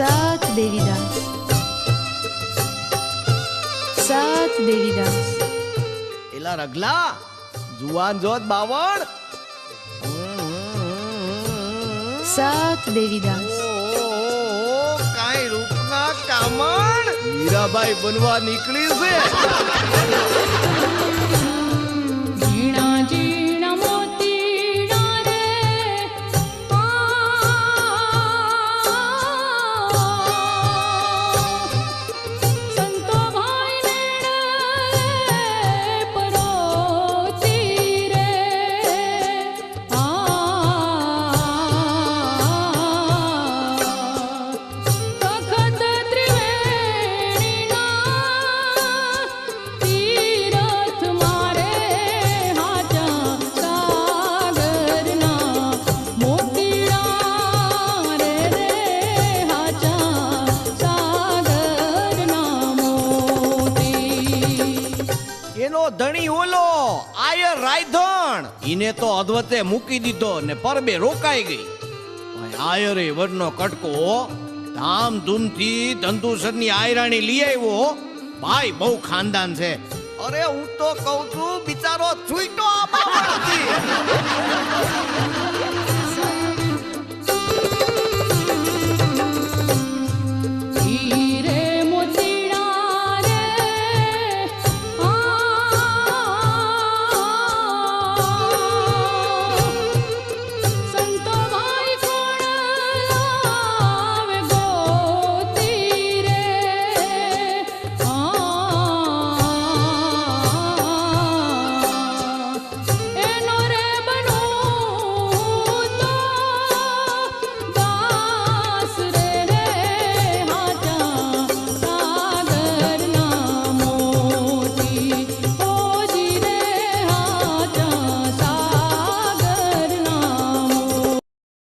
સાત દેવીદાસ, સાત દેવીદાસ. એલા રગલા જુવાન જોત બાવળ. સાત દેવીદાસ, કાઈ રૂપના કામણ મીરાબાઈ બનવા નીકળી છે. ઝીણા ઝીણા મોતીડા રે સંતો ભાઈને પરોતી રે તખત ત્રિવેણીના તીરથ મારે હાચા સાગરના મોતીડા રે હાચા સાગરના મોતી. એનો ધણી ઓલો આયર રાયધણ ઈને તો અધવતે મૂકી દીધો ને પરબે રોકાઈ ગઈ. આયરે વરનો કટકો ધામધૂમથી ધંધુસરની આયરાણી લઈ આવ્યો. ભાઈ બહુ ખાનદાન છે. અરે હું તો કહું છું બિચારો છૂટો આ બાવળથી.